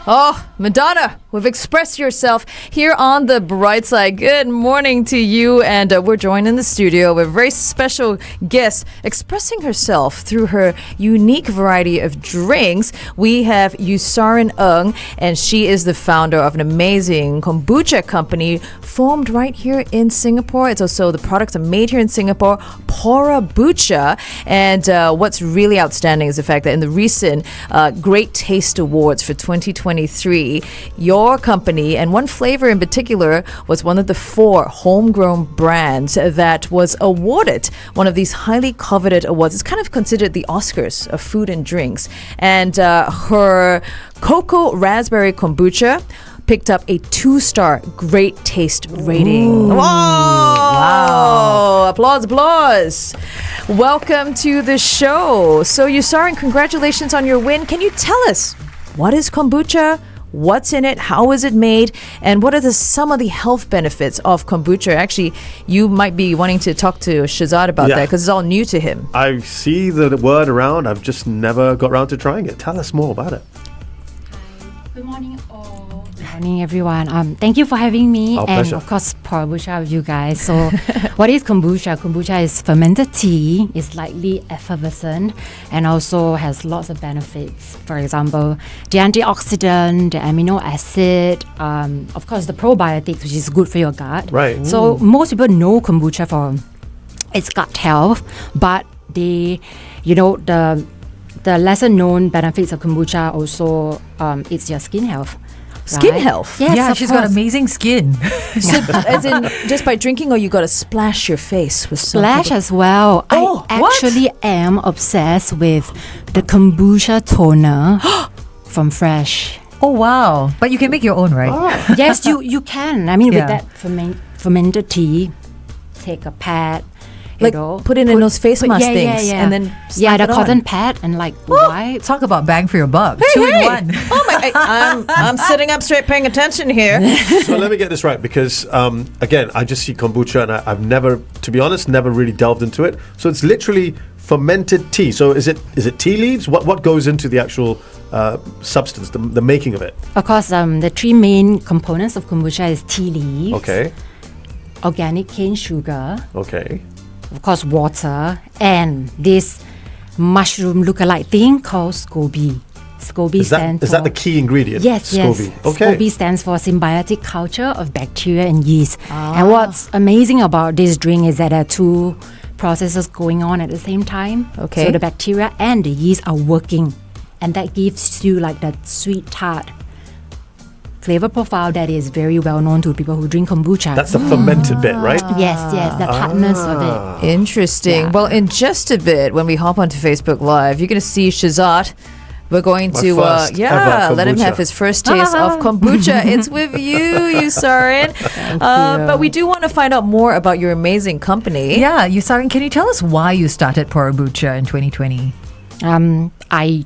Oh, Madonna, we've expressed yourself here on the Brightside. Good morning to you. And we're joined in the studio with a very special guest expressing herself through her unique variety of drinks. We have Usarin Ng, and she is the founder of an amazing kombucha company formed right here in Singapore. It's also the products are made here in Singapore, Pourabucha. And what's really outstanding is the fact that in the recent Great Taste Awards for 2023, your company, and one flavor in particular, was one of the 4 homegrown brands that was awarded one of these highly coveted awards. It's kind of considered the Oscars of food and drinks. And her cocoa raspberry kombucha picked up a 2-star great taste rating. Wow. Applause. Welcome to the show. So Usarin, congratulations on your win. Can you tell us, what is kombucha? What's in it? How is it made? And what are some of the health benefits of kombucha? Actually, you might be wanting to talk to Shehzad about that because it's all new to him. I see the word around. I've just never got around to trying it. Tell us more about it. Good morning, all. Good morning, everyone. Thank you for having me. Our and pleasure. of course, Pourabucha with you guys. So, what is kombucha? Kombucha is fermented tea. It's slightly effervescent and also has lots of benefits. For example, the antioxidant, the amino acid, of course, the probiotics, which is good for your gut. Right. So, most people know kombucha for its gut health, but the lesser known benefits of kombucha also it's your skin health. Skin Right? health? Yes, Yeah, of she's got course. amazing skin. So, as in, just by drinking, or you got to splash your face with some Splash type as well. Oh, I what? actually am obsessed with the kombucha toner from Fresh. Oh, wow. But you can make your own, right? Yes, you can. I mean, Yeah. with that fermented tea, take a pad, like put it in those face mask things, and then the slap it on. cotton pad and like wipe. Talk about bang for your buck. 2 in 1. Oh my! I'm sitting up straight, paying attention here. So let me get this right, because again, I just see kombucha and I've never, to be honest, never really delved into it. So it's literally fermented tea. So is it tea leaves? What goes into the actual substance, the making of it? Of course, the 3 main components of kombucha is tea leaves, Okay. organic cane sugar, Okay. of course, water, and this mushroom lookalike thing called SCOBY. SCOBY Is stands that the key ingredient? Yes, SCOBY. yes. Okay. SCOBY stands for symbiotic culture of bacteria and yeast. And what's amazing about this drink is that there are 2 processes going on at the same time. Okay. So the bacteria and the yeast are working, and that gives you like that sweet tart flavor profile that is very well known to people who drink kombucha. That's the fermented bit, right? Yes, the tartness of it. Interesting. Yeah. Well, in just a bit, when we hop onto Facebook Live, you're going to see Shehzad. We're going My to first ever let him kombucha. have his first taste of kombucha. It's with you, Usarin. But we do want to find out more about your amazing company. Yeah, Usarin, can you tell us why you started Pourabucha in 2020? I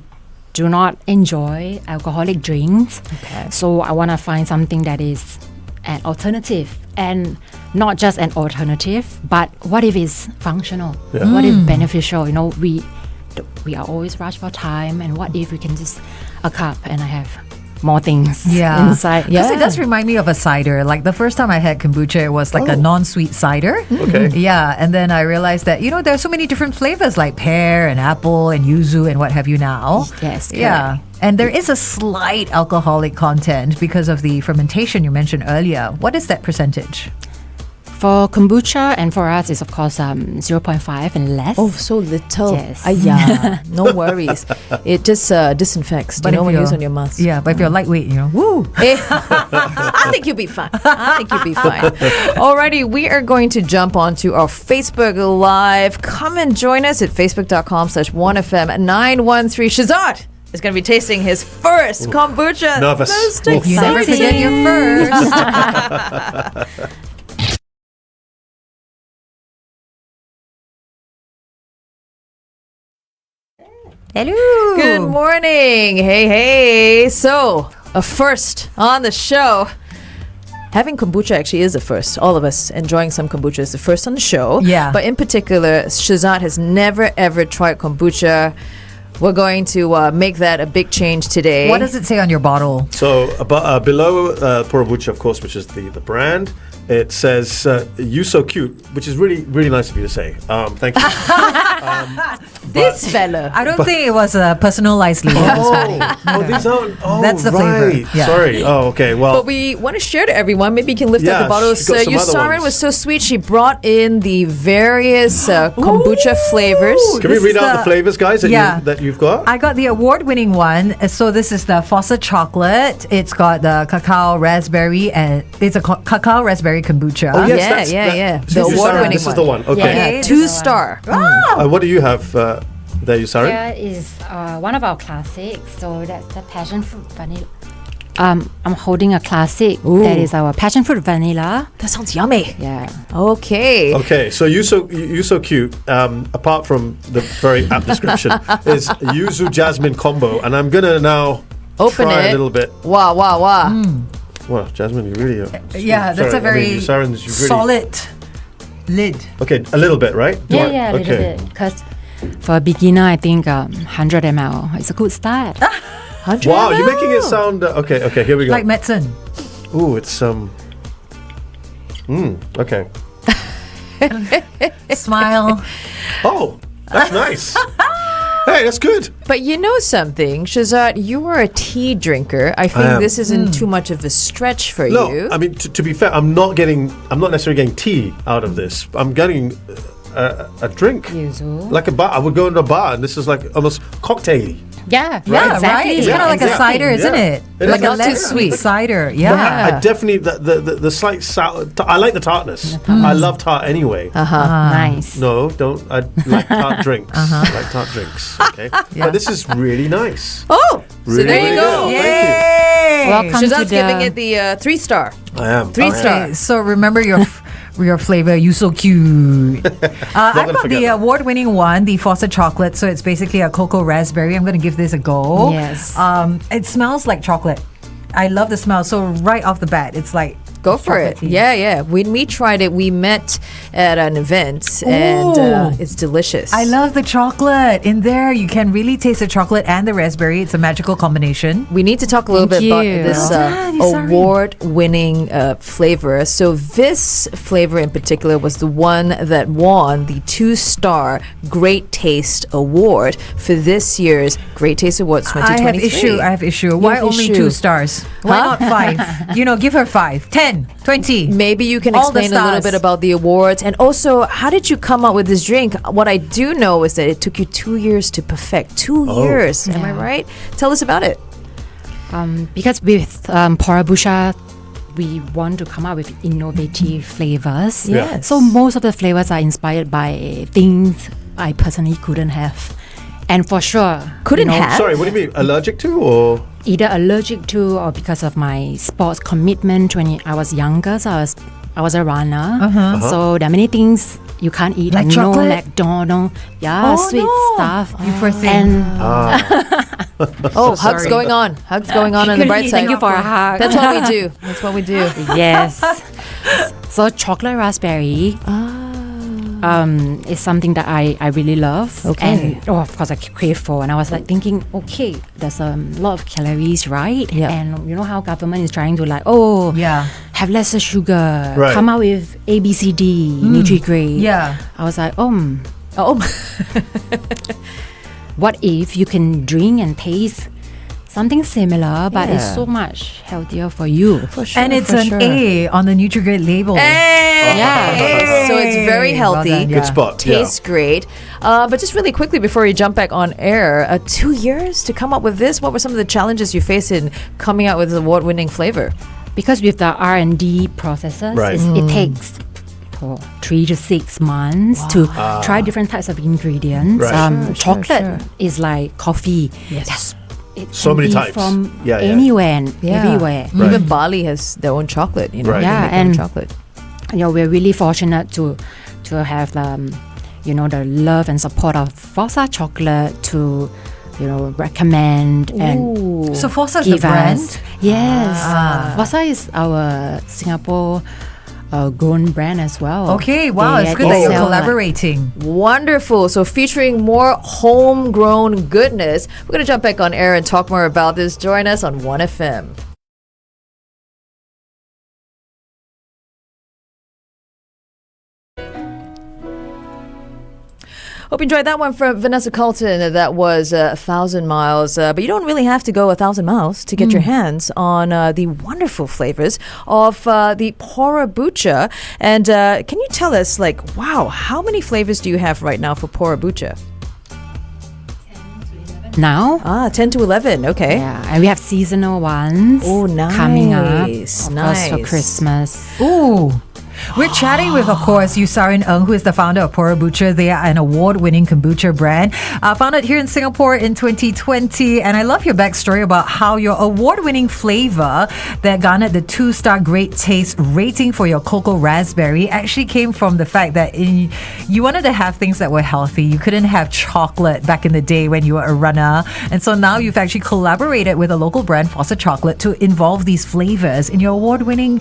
do not enjoy alcoholic drinks. Okay. So I want to find something that is an alternative, and not just an alternative, but what if it's functional? Yeah. What if beneficial? You know, we are always rushed for time, and what if we can just a cup and I have more things inside? Because it does remind me of a cider. Like the first time I had kombucha, it was like a non-sweet cider. Okay. Yeah, and then I realized that, there are so many different flavors like pear and apple and yuzu and what have you now. Yes, Yeah. And there is a slight alcoholic content because of the fermentation you mentioned earlier. What is that percentage? For kombucha and for us, it's of course 0.5 and less. Oh, so little. Yes. No worries. It just disinfects. Do But you know if when you you're- use on your mask? Yeah, but if you're lightweight, woo! I think you'll be fine. Alrighty, we are going to jump onto our Facebook Live. Come and join us at facebook.com/1FM913. Shehzad is going to be tasting his first kombucha. Nervous. Most Oof. You never forget exciting. your first. Hello. Good morning. Hey. So, a first on the show. Having kombucha actually is a first. All of us enjoying some kombucha is the first on the show. Yeah. But in particular, Shehzad has never ever tried kombucha. We're going to make that a big change today. What does it say on your bottle? So below Pourabucha, of course, which is the brand, it says "You so cute," which is really really nice of you to say. Thank you. This fella. I don't think it was personalized. These aren't. Oh, That's the right. flavor. Yeah. Sorry. Oh, okay. Well, But we want to share to everyone. Maybe you can lift up Yeah, the bottles. she got some other Usarin ones. was so sweet. She brought in the various kombucha flavors. can we this read is out the the- flavors, guys, that you've got? I got the award-winning one. So this is the Fossa chocolate. It's got the cacao raspberry, and it's a cacao raspberry kombucha. Oh, yes, Yeah, that's- yeah, that- yeah. this The is- award-winning This is the one. Okay. Yeah. Yeah, 2-star. What do you have there, Usarin? Here is one of our classics. So that's the passion fruit vanilla. I'm holding a classic. That is our passion fruit vanilla. That sounds yummy. Yeah. Okay. Okay, so you so cute. Apart from the very apt description, is yuzu jasmine combo, and I'm gonna now Open try it. a little bit. Wow, wow, wow. Wow, Jasmine, you really are. Yeah, that's sorry, a very Usarin's really, solid lid. Okay, a little bit, right? Do I- Yeah, a little okay. bit. Because for a beginner, I think 100 ml is a good start. 100 Wow, you're ml. making it sound. Okay, here we go. Like medicine. Ooh, it's okay. Smile. Oh, that's nice. Hey, that's good. But you know something, Shehzad, you are a tea drinker. I think am. this isn't too much of a stretch for No, you. I mean to be fair, I'm not necessarily getting tea out of this. I'm getting a drink, Yuzu. like a bar. I would go into a bar, and this is like almost cocktail-y. Yeah, Yeah, exactly. right? It's kind of like a exactly. cider, isn't Yeah. it? It Like is a not too less sweet. cider. Yeah. I definitely the slight sour. I like the tartness. I love tart anyway. Nice. No, don't. I like tart drinks. I like tart drinks. Okay, but this is really nice. Oh, so Really, there you really go. good. Yay! Welcome to Shehzad's the giving it the 3-star. I am. 3-star. Okay, so remember your flavor. You so cute. I've gonna got forget the that. award-winning one, the Fossa chocolate. So it's basically a cocoa raspberry. I'm going to give this a go. Yes. It smells like chocolate. I love the smell. So right off the bat, it's like Go for it. chocolatey. Yeah, yeah. When we tried it, we met at an event and Ooh. it's delicious. I love the chocolate in there. You can really taste the chocolate and the raspberry. It's a magical combination. We need to talk a little Thank bit about you. this Well done, Usarin. award-winning flavor. So this flavor in particular was the one that won the 2-star Great Taste Award for this year's Great Taste Awards 2023. I have issue. Why have only issue. 2 stars? Why Huh? not 5? Give her 5, 10, 20. Maybe you can All the explain a little stars. bit about the awards, and also how did you come up with this drink? What I do know is that it took you 2 years to perfect. 2 years, am I Yeah. right? Tell us about it. Because with Pourabucha, we want to come up with innovative flavors. Yes. So most of the flavors are inspired by things I personally couldn't have. And for sure, Couldn't have? Sorry, what do you mean? Allergic to or? either allergic to or because of my sports commitment when I was younger. So I was a runner. So there are many things you can't eat. Like no chocolate? McDonald's. Yeah, Oh, sweet no. stuff. You poor thing. And Oh, hugs sorry. going on. Hugs going on the bright side. thank you for a hug. That's what we do. That's what we do. yes. So chocolate raspberry is something that I really love. Okay. And of course I crave for. And I was like thinking, okay, there's a lot of calories, right? Yeah. And you know how government is trying to Yeah. have lesser sugar, Right. come out with ABCD, Nutri-Grade. Yeah. I was like, Oh, what if you can drink and taste something similar, but it's Yeah. so much healthier for you? for sure. And it's for an sure. A on the Nutri-Grade label. Yeah. So it's very Well healthy. done, yeah. Good spot. Tastes great. But just really quickly before we jump back on air, 2 years to come up with this. What were some of the challenges you faced in coming out with this award-winning flavor? Because with the R&D processes, Right. it takes 3 to 6 months to try different types of ingredients. Right. Chocolate is like coffee. Yes. It So can many be types. from Yeah, yeah. anywhere and everywhere. Even Bali has their own chocolate. You know, Right. they Yeah, make their own and- chocolate. We're really fortunate to have the love and support of Fossa Chocolate to recommend and So Fossa's the give brand. us. Yes, Fossa is our Singapore grown brand as well. Okay, wow, They- it's good they that you're sell, like, collaborating. Wonderful. So featuring more homegrown goodness. We're going to jump back on air and talk more about this. Join us on 1FM. Hope you enjoyed that one from Vanessa Colton. That was 1,000 miles. But you don't really have to go 1,000 miles to get your hands on the wonderful flavors of the Pourabucha. And can you tell us, like, wow, how many flavors do you have right now for Pourabucha? Now, 10 to 11. Okay. yeah, and we have seasonal ones Oh, nice. coming up. Of course, for Nice. Christmas. Ooh. We're chatting with, of course, Usarin Ng, who is the founder of Pourabucha. They are an award-winning kombucha brand, founded here in Singapore in 2020. And I love your backstory about how your award-winning flavor that garnered the 2-star great taste rating for your cocoa raspberry actually came from the fact that you wanted to have things that were healthy. You couldn't have chocolate back in the day when you were a runner. And so now you've actually collaborated with a local brand, Fossa Chocolate, to involve these flavors in your award-winning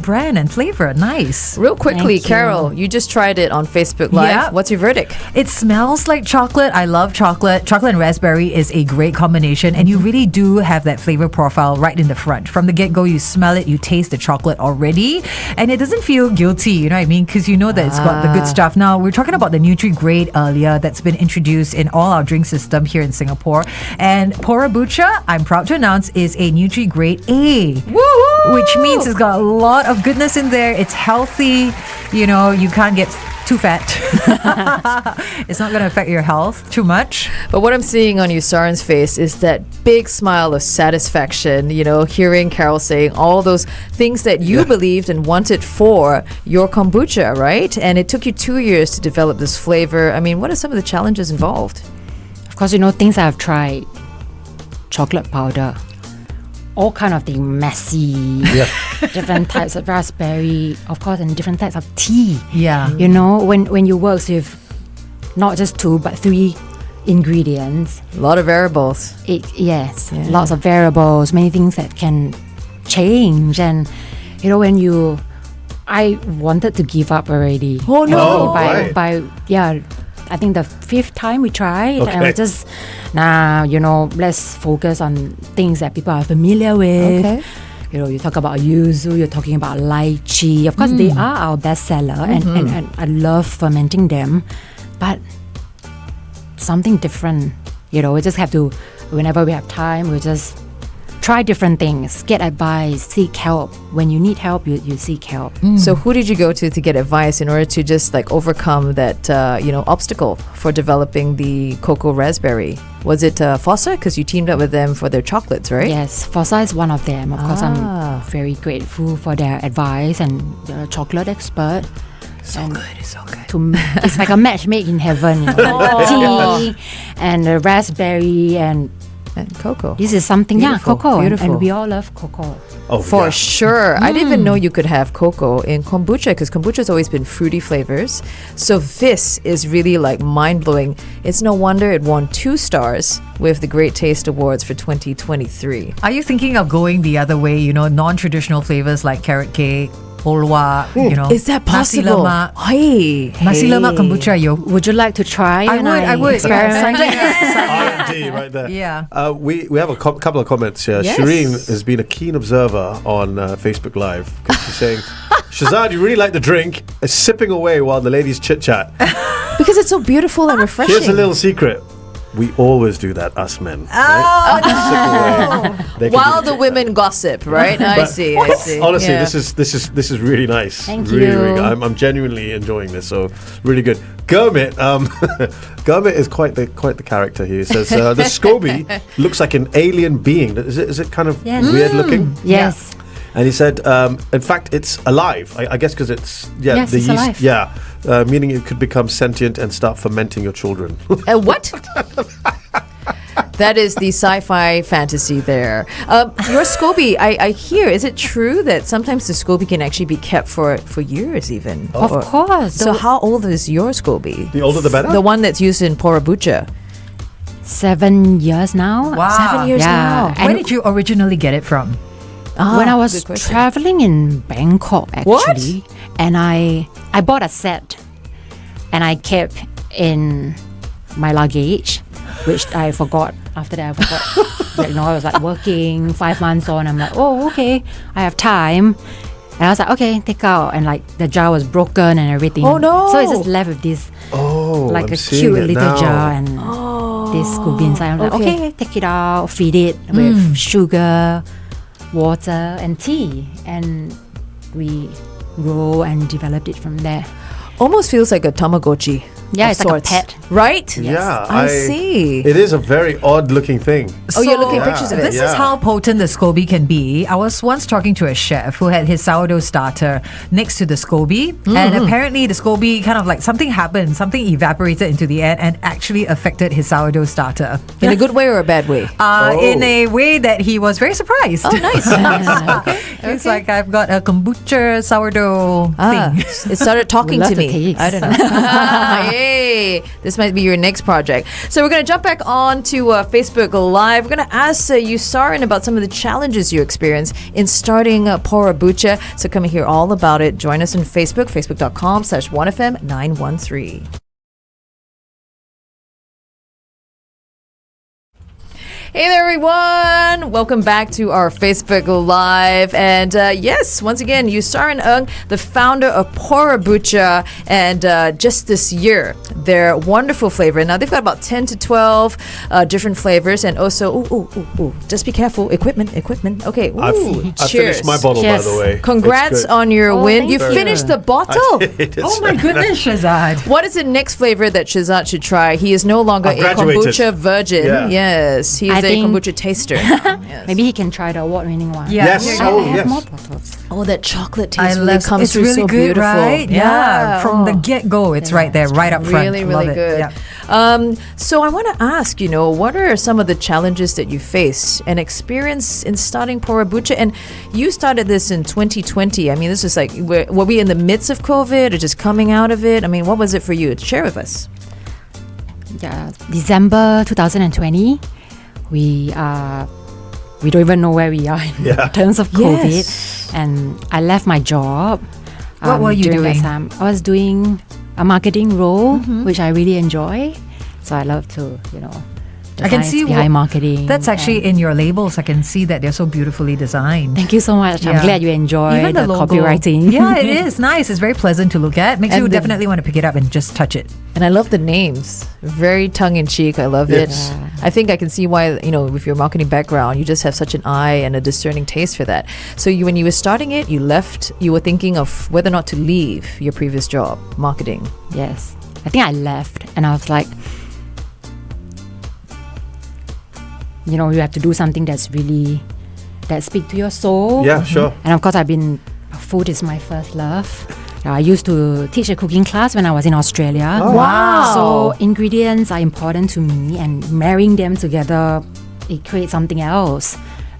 brand and flavor. Nice. Real quickly, Thank you. Carol, you just tried it on Facebook Live. Yeah. What's your verdict? It smells like chocolate. I love chocolate. Chocolate and raspberry is a great combination, and you really do have that flavor profile right in the front. From the get-go, you smell it, you taste the chocolate already, and it doesn't feel guilty, you know what I mean? Because you know that it's got the good stuff. Now, we're talking about the Nutri-Grade earlier that's been introduced in all our drink system here in Singapore. And Pourabucha, I'm proud to announce, is a Nutri-Grade A. Woo! Which means it's got a lot of goodness in there. It's healthy. You know, you can't get too fat. It's not going to affect your health too much. But what I'm seeing on Usarin's face is that big smile of satisfaction, you know, hearing Carol saying all those things that you believed and wanted for your kombucha, right? And it took you 2 years to develop this flavor. I mean, what are some of the challenges involved? Of course, things I've tried. Chocolate powder. All kind of the messy, different types of raspberry, of course, and different types of tea. Yeah. You know, when you work with not just 2 but 3 ingredients, A lot of variables. lots of variables, many things that can change. And I wanted to give up already. Oh, no. Oh, why? I think the 5th time we tried, and I was just, let's focus on things that people are familiar with. Okay. You talk about yuzu, you're talking about lychee. Of course, they are our best seller, and I love fermenting them, but something different. We just have to, whenever we have time, we just try different things, get advice, seek help. When you need help, you seek help. So who did you go to get advice in order to just like overcome that, obstacle for developing the cocoa raspberry? Was it Fossa? Because you teamed up with them for their chocolates, right? Yes, Fossa is one of them. Of course, I'm very grateful for their advice, and they're a chocolate expert. It's so good. It's like a match made in heaven. Tea and the raspberry, and cocoa. this is something, Beautiful, cocoa. beautiful. And we all love cocoa. Oh, For yeah. sure. I didn't even know you could have cocoa in kombucha, because kombucha's always been fruity flavors. So this is really like mind-blowing. It's no wonder it won 2 stars with the Great Taste Awards for 2023. Are you thinking of going the other way, non-traditional flavors like carrot cake, polwa, Is that possible? Nasi lemak. Nasi lemak kombucha, yo. Would you like to try? I would. Experiment? R&D right there. Yeah. We have a couple of comments here. Yes. Shireen has been a keen observer on Facebook Live, because she's saying, Shehzad, you really like the drink. It's sipping away while the ladies chit-chat. Because it's so beautiful and refreshing. Here's a little secret. We always do that, us men. Right? Sip away. They can While do the chit-chat. women gossip, right? I But see. Honestly, Yeah. this is really nice. Thank really, you. Really good. I'm genuinely enjoying this. So really good. Gurmit, Gurmit is quite the character here. He says the SCOBY looks like an alien being. Is it kind of Yes. weird looking? Yes. And he said, in fact, it's alive. I guess because it's Yes, the it's yeast. alive. Yeah, meaning it could become sentient and start fermenting your children. What? That is the sci-fi fantasy there. Your SCOBY, I hear, is it true that sometimes the SCOBY can actually be kept for years even? Of course. So how old is your SCOBY? The older the better. The one that's used in Pourabucha. 7 years now. Wow. 7 years Yeah. now. And Where did you originally get it from? When I was good question. traveling in Bangkok, actually, and I bought a set, and I kept in my luggage, which I forgot. After that, I forgot. I was like working 5 months on. I'm like, oh, okay, I have time. And I was like, okay, take out. And like the jar was broken and everything. Oh, no. So it's just left with this like I'm a seeing cute it little now. jar and this scoby inside. I'm like, Okay. okay, take it out, feed it with sugar, water, and tea. And we grow and developed it from there. Almost feels like a Tamagotchi. Yeah, of it's like a sorts. pet. Right? Yeah, I see. It is a very odd looking thing. Oh, you're looking at Yeah. pictures of it. This is how potent the SCOBY can be. I was once talking to a chef who had his sourdough starter next to the SCOBY, and apparently the SCOBY kind of like something happened, something evaporated into the air and actually affected his sourdough starter. In a good way or a bad way? In a way that he was very surprised. Oh, nice. It's like, I've got a kombucha sourdough thing. It started talking We'll to love the me. taste. I don't know. Yay! This might be your next project. So we're going to jump back on to Facebook Live. We're going to ask Usarin about some of the challenges you experienced in starting Pourabucha. So come and hear all about it. Join us on Facebook, facebook.com/1FM913. Hey there, everyone! Welcome back to our Facebook Live. And yes, once again, Usarin Ng, the founder of Pourabucha, and just this year, their wonderful flavor. Now, they've got about 10 to 12 different flavors, and also, just be careful, equipment. Okay, I've cheers. finished my bottle, Cheers. by the way. Congrats It's good. on your Oh, win. thank You you. finished the bottle. Oh my goodness, Shehzad. What is the next flavor that Shehzad should try? He is no longer I've a graduated. kombucha virgin. Yeah. Yes, he is I a think- kombucha taster. Yes. Maybe he can try the award-winning one. Yeah. Yes. Yeah. Oh, I have yes. more bottles. Oh, that chocolate I taste really love comes it's through really so good, beautiful. right? Yeah. From the get-go, it's right there, right up front. Really, Love really it. good. Yeah. So I want to ask, what are some of the challenges that you faced and experienced in starting Pourabucha? And you started this in 2020. I mean, this is like, were we in the midst of COVID or just coming out of it? I mean, what was it for you? Share with us. Yeah, December 2020. We don't even know where we are in terms of COVID. Yes. And I left my job. What were you during that doing? time. I was doing a marketing role, which I really enjoy. So I love to, I can designs see behind marketing. That's actually and- in your labels. I can see that they're so beautifully designed. Thank you so much. I'm Yeah. glad you enjoy Even the logo. copywriting. Yeah, it is nice. It's very pleasant to look at. Makes And you the- definitely want to pick it up and just touch it. And I love the names. Very tongue-in-cheek. I love it. Yes. I think I can see why, with your marketing background, you just have such an eye and a discerning taste for that. So when you were starting it, you were thinking of whether or not to leave your previous job, marketing. Yes. I think I left and I was like, you have to do something that speak to your soul. Yeah, sure. And of course, food is my first love. I used to teach a cooking class when I was in Australia. Oh. Wow. So ingredients are important to me, and marrying them together, it creates something else,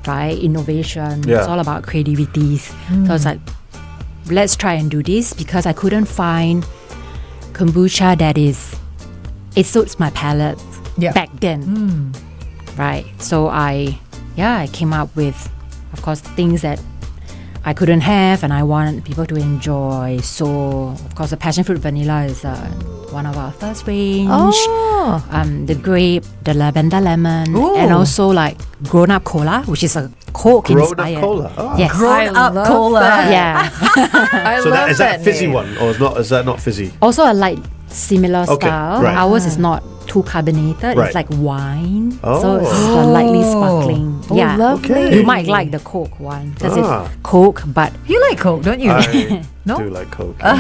right? Innovation. Yeah. It's all about creativity. So I was like, let's try and do this, because I couldn't find kombucha it suits my palate Yeah. back then. Right. So I came up with, of course, things that I couldn't have and I want people to enjoy. So, of course, the passion fruit vanilla is one of our first range. Oh. The grape, the lavender lemon, Ooh. and also like grown-up cola, which is a Coke Grown-up inspired. cola? Oh. Yes. Grown up love cola. that. Yeah. I So love is that a fizzy name. one, or is that not fizzy? Also a light similar Okay, style. right. Ours is not too carbonated. Right. It's like wine. Oh. So it's lightly sparkling. Oh, yeah. lovely. You might like the Coke one because Ah. it's Coke, but You like Coke, don't you? I No? do like Coke. But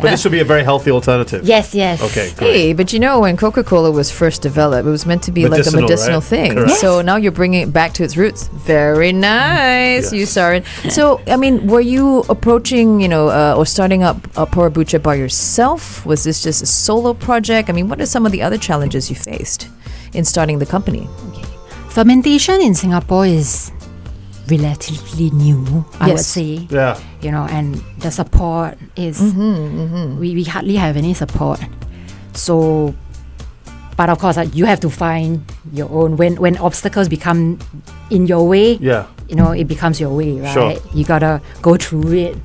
this would be a very healthy alternative. yes. Okay, great. Hey, but when Coca-Cola was first developed, it was meant to be like a Medicinal, medicinal right? thing. Correct. So now you're bringing it back to its roots. Very nice, Yes. Usarin. So, were you approaching, or starting up Pourabucha by yourself? Was this just a solo project? What are some of the other challenges you faced in starting the company? fermentation in Singapore is relatively new, I would Yes. say. Yeah. And the support is we hardly have any support. So, but of course, you have to find your own. When obstacles become in your way, Yeah. it becomes your way, right? Sure. You gotta go through it.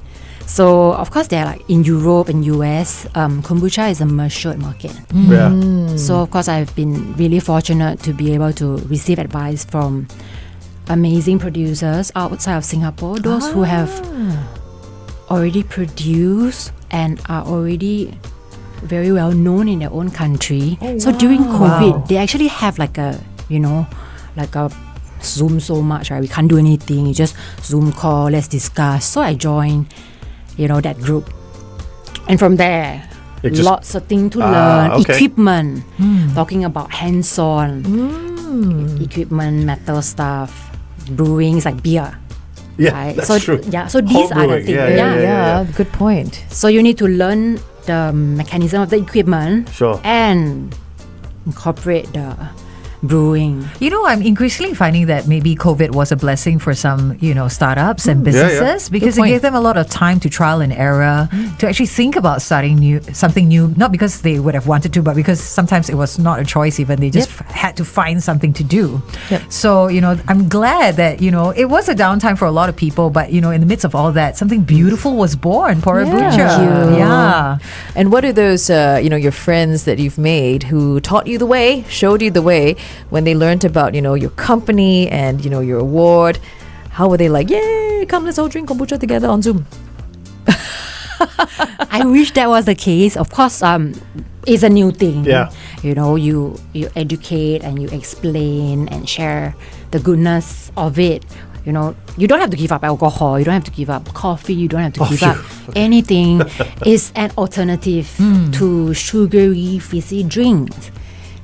So of course, they're like in Europe and US, kombucha is a matured market. Yeah. So of course, I've been really fortunate to be able to receive advice from amazing producers outside of Singapore, those who have already produced and are already very well known in their own country. So during COVID, they actually have like a Zoom so much, right? We can't do anything. You just Zoom call, let's discuss. So I joined, that group. And from there, lots of things to learn. Okay. Equipment, talking about hands-on equipment, metal stuff, brewing is like beer. Yeah, right? that's so, true. Yeah, so these Home are the brewing. things. Yeah. Good point. So you need to learn the mechanism of the equipment Sure. and incorporate the brewing. I'm increasingly finding that maybe COVID was a blessing for some, startups and businesses because it point. gave them a lot of time to trial and error, to actually think about starting something new, not because they would have wanted to, but because sometimes it was not a choice even. They just had to find something to do. Yep. So, I'm glad that, it was a downtime for a lot of people, but, in the midst of all that, something beautiful was born, Pourabucha. Thank you. Yeah. And what are those, your friends that you've made who taught you the way, showed you the way when they learned about, your company and, your award? How were they like, yay, come, let's all drink kombucha together on Zoom? I wish that was the case. Of course, it's a new thing. Yeah. You educate and you explain and share the goodness of it. You don't have to give up alcohol. You don't have to give up coffee. You don't have to give up anything. It's an alternative to sugary, fizzy drinks.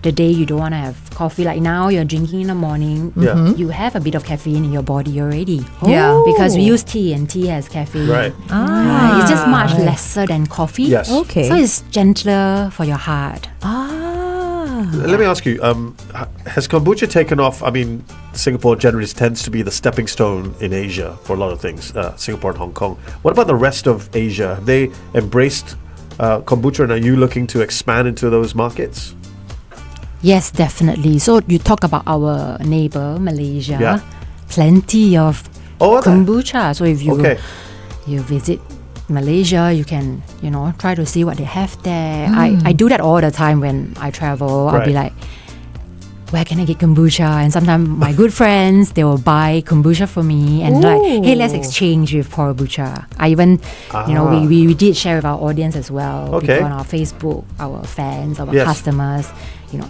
The day you don't want to have coffee, like now you're drinking in the morning, you have a bit of caffeine in your body already. Yeah. Because we use tea and tea has caffeine. Right. It's just much lesser than coffee. Yes. Okay. So it's gentler for your heart. Let me ask you, has kombucha taken off? I mean, Singapore generally tends to be the stepping stone in Asia for a lot of things, Singapore and Hong Kong. What about the rest of Asia? Have they embraced kombucha, and are you looking to expand into those markets? Yes, definitely. So you talk about our neighbor, Malaysia. Yeah. Plenty of Oh, are there? kombucha. So if Okay. you visit Malaysia, you can, try to see what they have there. I do that all the time when I travel. I'll be Right. like, where can I get kombucha? And sometimes my good friends, they will buy kombucha for me and like, hey, let's exchange with Pourabucha. I even, we did share with our audience as well. Okay. People on our Facebook, our fans, our Yes. customers.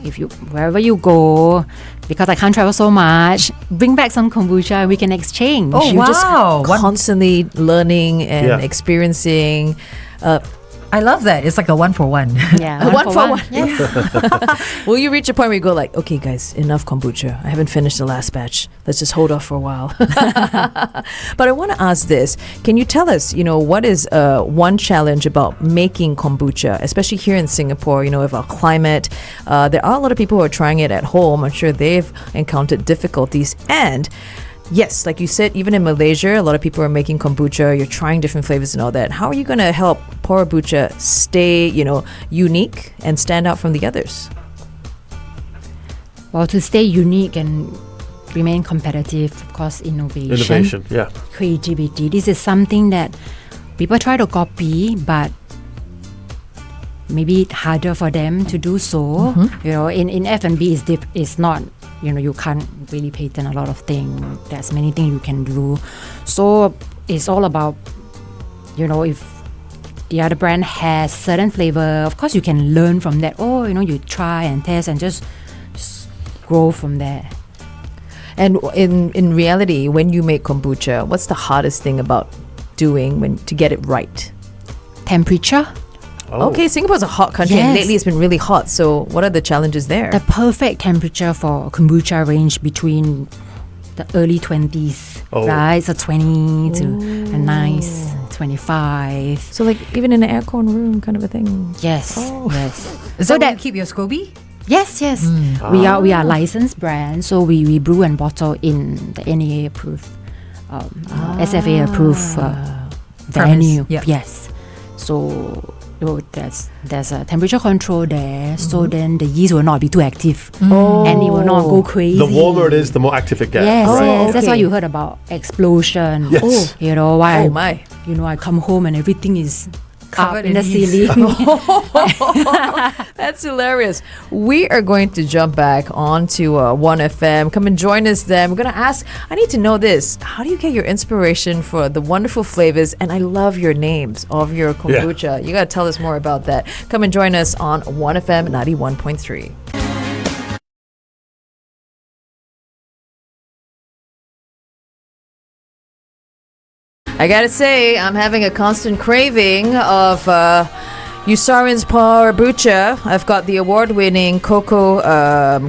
If you wherever you go, because I can't travel so much, bring back some kombucha and we can exchange. Oh, You're just wow. constantly learning and Yeah. experiencing. I love that. It's like a one for one. Yeah, One for one. Yes. Will you reach a point where you go like, okay, guys, enough kombucha. I haven't finished the last batch. Let's just hold off for a while. But I want to ask this. Can you tell us, what is one challenge about making kombucha, especially here in Singapore, with our climate? There are a lot of people who are trying it at home. I'm sure they've encountered difficulties. And yes, like you said, even in Malaysia, a lot of people are making kombucha. You're trying different flavors and all that. How are you going to help Pourabucha stay, unique and stand out from the others? Well, to stay unique and remain competitive, of course, Innovation, yeah. creativity. This is something that people try to copy, but maybe harder for them to do so. In F&B, it's not. You can't really patent a lot of things. There's many things you can do. So it's all about, if the other brand has certain flavor, of course you can learn from that. You try and test and just grow from there. And in reality, when you make kombucha, what's the hardest thing about doing to get it right? Temperature. Oh. Okay, Singapore's a hot country and Yes. lately it's been really hot. So what are the challenges there? The perfect temperature for kombucha range between the early 20s, Oh. right? So 20 to a nice 25. So like even in an aircon room kind of a thing. Yes, Oh. yes. Is So that where you that- keep your SCOBY? Yes, yes. We are licensed brand, so we brew and bottle in the NEA approved, SFA approved venue. Yep. Yes. So there's a temperature control there, so then the yeast will not be too active, and it will not go crazy. The warmer it is, the more active it gets. Yes, right? yes. That's why Okay. you heard about explosion. Yes. You know why? Oh my. I come home and everything is Covered up in the in yeast. ceiling. That's hilarious. We are going to jump back onto 1FM. Come and join us then. We're going to ask, I need to know this. How do you get your inspiration for the wonderful flavors? And I love your names of your kombucha. You got to tell us more about that. Come and join us on 1FM 91.3. I gotta say, I'm having a constant craving of Usarin's Pourabucha. I've got the award-winning cocoa,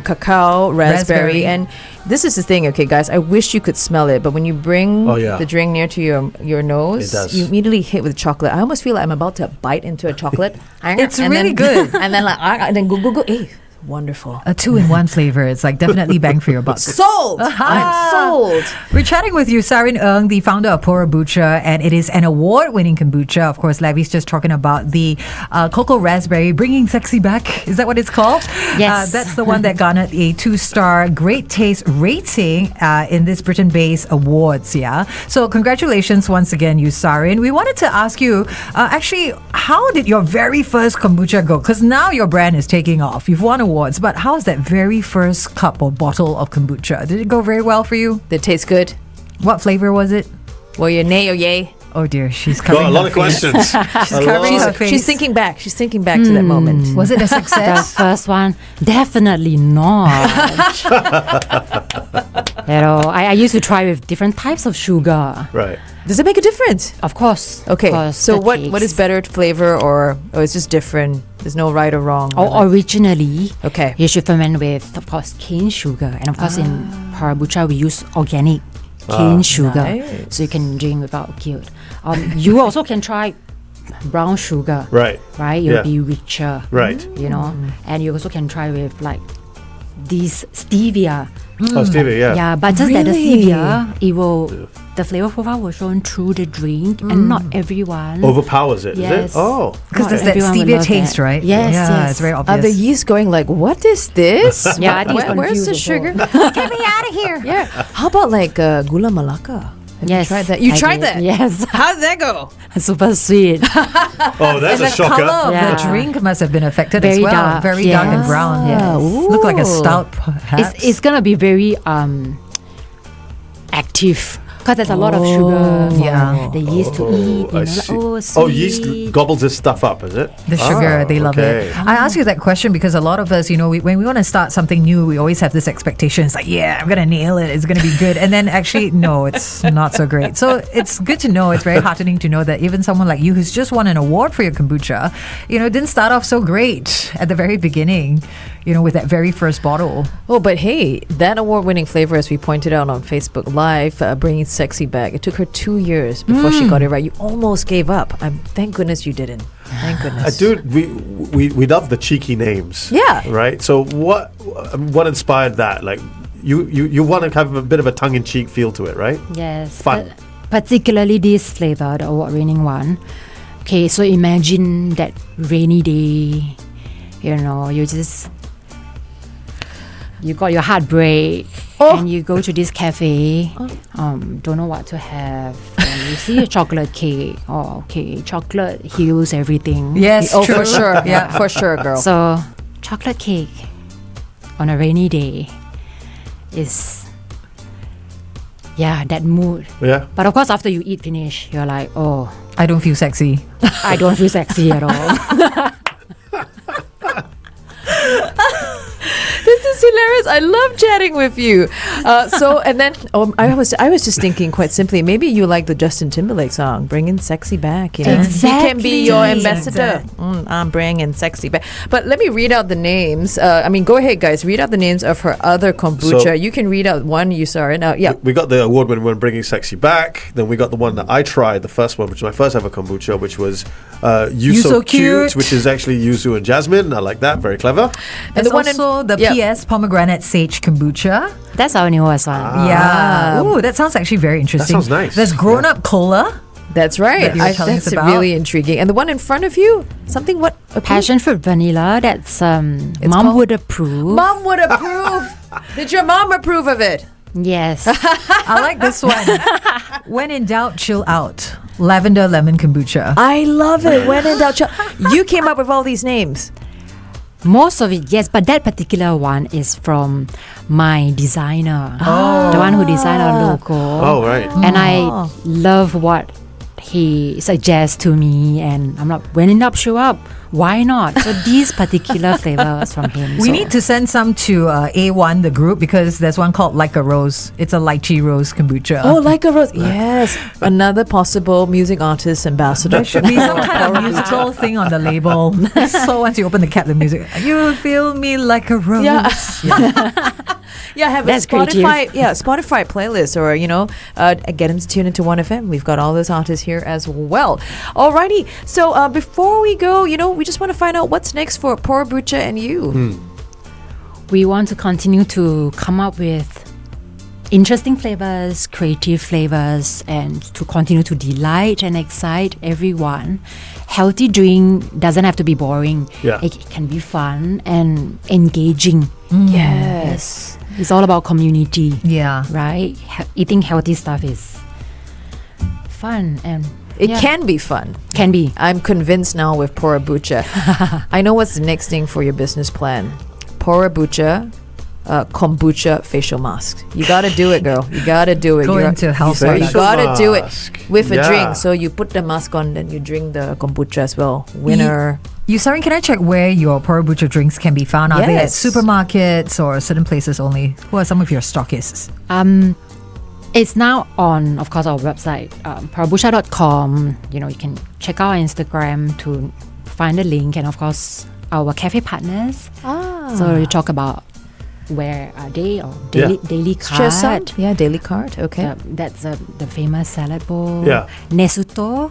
cacao, raspberry, and this is the thing, okay, guys. I wish you could smell it, but when you bring the drink near to your nose, It does. you immediately hit with chocolate. I almost feel like I'm about to bite into a chocolate. It's And really then- good. and then and then go. Hey, wonderful. A 2-in-1 flavor. It's like definitely bang for your buck. Sold. I'm sold. We're chatting with Usarin Ng, the founder of Pourabucha, and it is an award-winning kombucha. Of course, Lavi's just talking about the cocoa raspberry, bringing sexy back. Is that what it's called? Yes. That's the one that garnered a 2-star great taste rating in this Britain-based awards. Yeah. So congratulations once again, Usarin. We wanted to ask you, actually, how did your very first kombucha go? Because now your brand is taking off. You've won awards, but how was that very first cup or bottle of kombucha? Did it go very well for you? Did it taste good? What flavor was it? Well, your nay or yay? Oh dear, she's covering Got a lot her of face. questions. She's covering her face. She's thinking back. She's thinking back to that moment. Was it a The success? first one, definitely not. I used to try with different types of sugar. Right. Does it make a difference? Of course. Okay. Of course, So the what is taste. better flavor or it's just different? There's no right or wrong. Originally, Okay. you should ferment with, of course, cane sugar. And of course, in Pourabucha, we use organic cane sugar. nice. So you can drink without guilt. You also can try brown sugar. Right. Right? You'll Yeah. be richer. Right. You know? And you also can try with like this stevia. Oh, Stevie, yeah. Yeah, but just that the Really? stevia, the flavor profile will shown through the drink, and not everyone. Overpowers it, is Yes. it? Oh. Because Not there's that everyone will stevia love taste, that. right? Yes, yeah, yes. it's very Are the obvious. yeast going like, what is this? Yeah, I think it's Where's the confused sugar? also. Get me out of here. Yeah. How about like gula melaka? Have Yes, you tried that? You I tried did. that? Yes. How did that go? Super sweet. Oh, that's And a the shocker. color of Yeah. the drink must have been affected as Very well. dark, Very dark and yes. brown. Yes. Look like a Ooh. stout, perhaps. It's gonna be very active because there's a lot of sugar for Yeah. the yeast to eat. I You know, see. like, sweet. Oh, yeast gobbles this stuff up, is it? The sugar, Ah, they love okay. it. I ask you that question because a lot of us, when we want to start something new, we always have this expectation. It's like, yeah, I'm going to nail it. It's going to be good. And then actually, no, it's not so great. So it's good to know. It's very heartening to know that even someone like you who's just won an award for your kombucha, didn't start off so great at the very beginning, with that very first bottle. Oh, but hey, that award-winning flavor, as we pointed out on Facebook Live, bringing sexy back. It took her 2 years before she got it right. You almost gave up. Thank goodness you didn't. Thank goodness. Dude, we love the cheeky names. Yeah. Right? So what inspired that? Like, you want to have a bit of a tongue-in-cheek feel to it, right? Yes. Fun. Particularly this flavor, the award-winning one. Okay, so imagine that rainy day. You got your heartbreak and you go to this cafe, don't know what to have, and you see a chocolate cake. Oh, okay, chocolate heals everything. Yes, Oh, true. for sure. Yeah, for sure, girl. So, chocolate cake on a rainy day is, that mood. Yeah. But of course, after you eat finish, you're like, oh, I don't feel sexy. I don't feel sexy at all. This is hilarious. I love chatting with you. And then I was just thinking quite simply, maybe you like the Justin Timberlake song, "Bringing Sexy Back." He can be your Exactly. ambassador. I'm bringing sexy back. But let me read out the names. Go ahead, guys. Read out the names of her other kombucha. So- You can read out one. You saw it now. Yeah. We got the award-winning one, Bringing Sexy Back. Then we got the one that I tried, the first one, which was my first ever kombucha, which was You So Cute, which is actually yuzu and jasmine. I like that. Very clever. And There's the one in- also the yeah. PS pomegranate sage kombucha. That's our newest one. Yeah. Ooh, that sounds actually very interesting. sounds nice. There's grown up cola. That's right. that you were telling us That's about. really intriguing. And the one in front of you, something what? Passion fruit vanilla. That's mom called- would approve. Mom would approve. Did your mom approve of it? Yes. I like this one. When in doubt, chill out. Lavender lemon kombucha. I love it. When in doubt, you came up with all these names. Most of it, yes, but that particular one is from my designer, the one who designed our logo. Oh, right. And I love what he suggests to me, and I'm like, when in doubt, show up. Why not? So these particular flavors from him. We so- need to send some to A1, the group, because there's one called Like a Rose. It's a lychee rose kombucha. Oh, like a rose. Yes. Another possible music artist ambassador. There should be some kind of musical thing on the label. So once you open the cap, the music, you feel me like a rose. Yeah, have That's a Spotify, creative. Spotify playlist, or get them to tune into 1FM. We've got all those artists here as well. Alrighty, so before we go, we just want to find out what's next for Pourabucha and you. We want to continue to come up with interesting flavors, creative flavors, and to continue to delight and excite everyone. Healthy drink doesn't have to be boring. Yeah. It can be fun and engaging. Yes. It's all about community, Yeah. right? Eating healthy stuff is fun, and It can be fun. can be. I'm convinced now with Pourabucha. I know what's the next thing for your business plan. Pourabucha, kombucha facial mask. You got to do it, girl. You got to do it. Go You're- into health You products. got to do it mask. with a Yeah. drink. So you put the mask on, then you drink the kombucha as well. Winner. Usarin, can I check where your Pourabucha drinks can be found? Are they at Yes. supermarkets or certain places only? Who are some of your stockists? It's now on, of course, our website, pourabucha.com. You can check out our Instagram to find the link, and of course, our cafe partners. So you talk about where are they, or daily card. Shehzad? Yeah, daily card. Okay. That's the famous salad bowl. Yeah. Nesuto,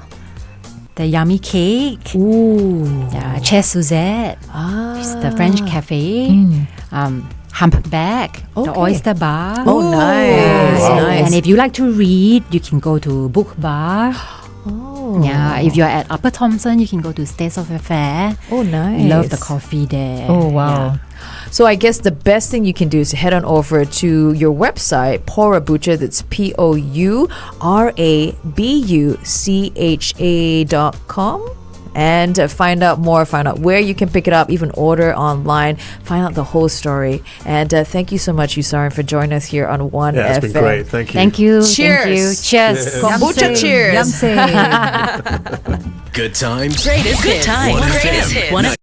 the yummy cake. Ooh. Yeah, Shehzad, it's the French cafe. Humpback, the Okay. oyster bar. Oh, nice. Wow. Nice. And if you like to read, you can go to Book Bar. Oh. Yeah, if you're at Upper Thomson, you can go to States of Affair. Oh, nice. Love the coffee there. Oh, wow. So I guess the best thing you can do is head on over to your website, Pourabucha. That's POURABUCHA.com. And find out more, find out where you can pick it up, even order online, find out the whole story. And thank you so much, Usarin, for joining us here on 1FM. Yeah, it's been great. Thank you. Thank you. Cheers. Thank you. Cheers. Kombucha cheers. Yum say. Good times. Greatest hits. 1FM.